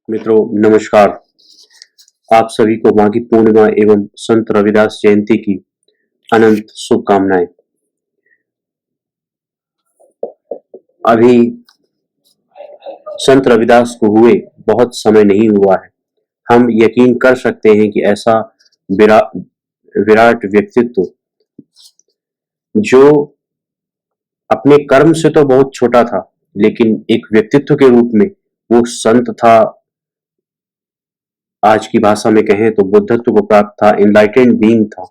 मित्रों नमस्कार। आप सभी को माघी पूर्णिमा एवं संत रविदास जयंती की अनंत शुभकामनाएं। अभी संत रविदास को हुए बहुत समय नहीं हुआ है। हम यकीन कर सकते हैं कि ऐसा विरा, विराट व्यक्तित्व जो अपने कर्म से तो बहुत छोटा था, लेकिन एक व्यक्तित्व के रूप में वो संत था। आज की भाषा में कहें तो बुद्धत्व को प्राप्त था, एनलाइटेंड बीइंग था।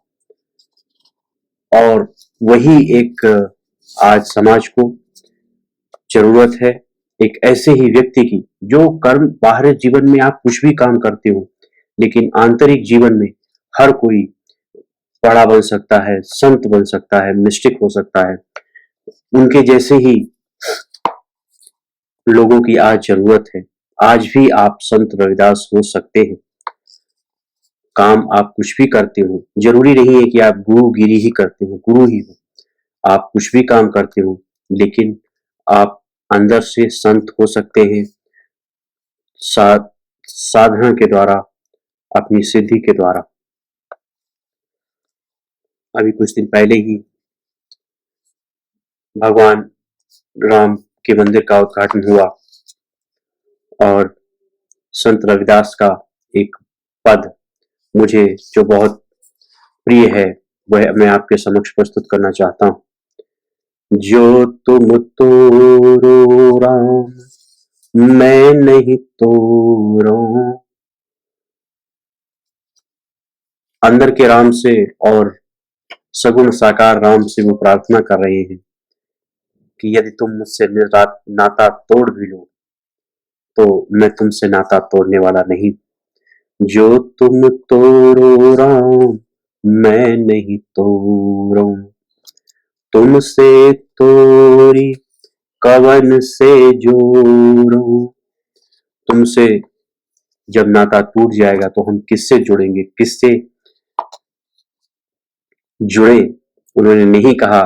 और वही एक आज समाज को जरूरत है एक ऐसे ही व्यक्ति की जो कर्म बाहरी जीवन में आप कुछ भी काम करते हो, लेकिन आंतरिक जीवन में हर कोई बड़ा बन सकता है, संत बन सकता है, मिस्टिक हो सकता है। उनके जैसे ही लोगों की आज जरूरत है। आज भी आप संत रविदास हो सकते हैं। काम आप कुछ भी करते हो, जरूरी नहीं है कि आप गुरुगिरी ही करते हो, गुरु ही हो। आप कुछ भी काम करते हो, लेकिन आप अंदर से संत हो सकते हैं साधना के द्वारा, अपनी सिद्धि के द्वारा। अभी कुछ दिन पहले ही भगवान राम के मंदिर का उद्घाटन हुआ और संत रविदास का एक पद मुझे जो बहुत प्रिय है वह मैं आपके समक्ष प्रस्तुत करना चाहता हूँ। जो तुम तोरो राम मैं नहीं तोरूं। अंदर के राम से और सगुण साकार राम से वो प्रार्थना कर रहे हैं कि यदि तुम मुझसे नाता तोड़ भी लो तो मैं तुमसे नाता तोड़ने वाला नहीं। जो तुम तोड़ो राम मैं नहीं तोड़ूं। तुमसे तोड़ी कवन से जोड़ूं। तुमसे जब नाता टूट जाएगा तो हम किससे जुड़ेंगे, किससे जुड़े। उन्होंने नहीं कहा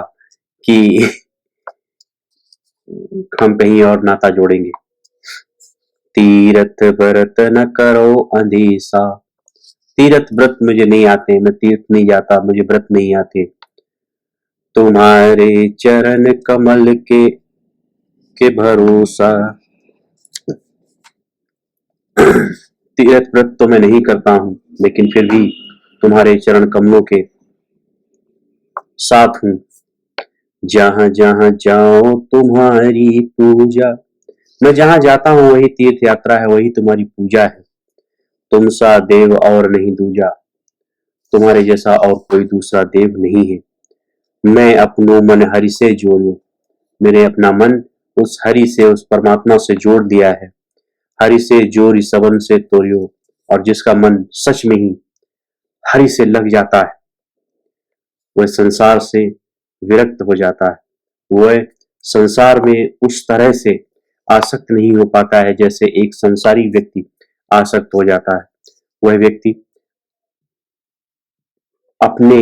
कि हम कहीं और नाता जोड़ेंगे। तीरथ व्रत न करो अंधेसा। तीर्थ व्रत मुझे नहीं आते, मैं तीर्थ नहीं जाता, मुझे व्रत नहीं आते। तुम्हारे चरण कमल के भरोसा। तीर्थ व्रत तो मैं नहीं करता हूं, लेकिन फिर भी तुम्हारे चरण कमलों के साथ हूं। जहां जहां जाओ तुम्हारी पूजा। मैं जहां जाता हूं वही तीर्थ यात्रा है, वही तुम्हारी पूजा है। तुम सा देव और नहीं दूजा। तुम्हारे जैसा और कोई दूसरा देव नहीं है। मैं अपनो मन हरि से जोड़ू। मैंने अपना मन उस हरि से, उस परमात्मा से जोड़ दिया है। हरि से जोड़ी सबन से तोड़ियो। और जिसका मन सच में ही हरि से लग जाता है वह संसार से विरक्त हो जाता है। वह संसार में उस तरह से आसक्त नहीं हो पाता है जैसे एक संसारी व्यक्ति आसक्त हो जाता है। वह व्यक्ति अपने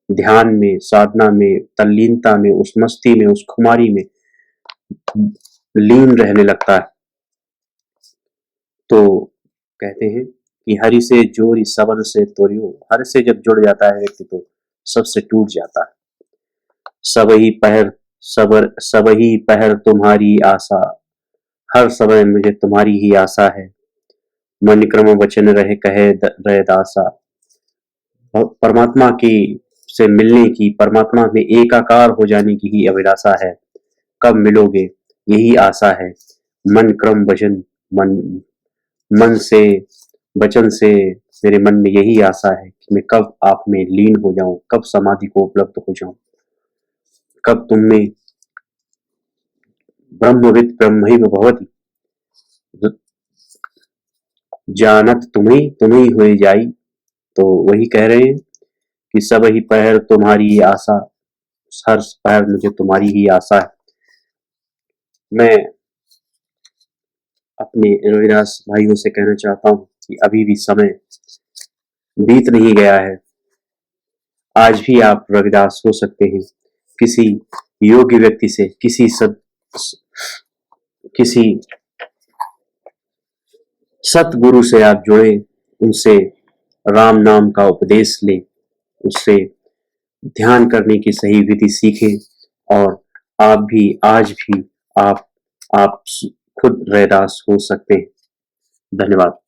ध्यान में, साधना में, तल्लीनता में, उस मस्ती में, उस खुमारी में लीन रहने लगता है। तो कहते हैं कि हरि से जोड़ी सबन से तोड़ियो। हरि से जब जुड़ जाता है व्यक्ति तो सबसे टूट जाता है। सब ही पहर तुम्हारी आशा। हर समय मुझे तुम्हारी ही आशा है। मन क्रम वचन रहे कहे रहे दासा। परमात्मा की से मिलने की, परमात्मा में एकाकार हो जाने की ही अभिलाषा है। कब मिलोगे यही आशा है। मन क्रम वचन, मन मन से, वचन से मेरे मन में यही आशा है कि मैं कब आप में लीन हो जाऊं, कब समाधि को उपलब्ध हो जाऊं, कब तुम में ब्रह्मविद ब्रह्मैव भवति जानत तुम्ही हुए जाई। तो वही कह रहे हैं कि सब ही पहर तुम्हारी ही आशा। हर पहर मुझे तुम्हारी ही आशा है। मैं अपने रविदास भाइयों से कहना चाहता हूँ कि अभी भी समय बीत नहीं गया है। आज भी आप रविदास हो सकते हैं। किसी योग्य व्यक्ति से, किसी सतगुरु से आप जुड़े, उनसे राम नाम का उपदेश लें, उससे ध्यान करने की सही विधि सीखें और आप भी आज भी आप खुद रैदास हो सकते हैं। धन्यवाद।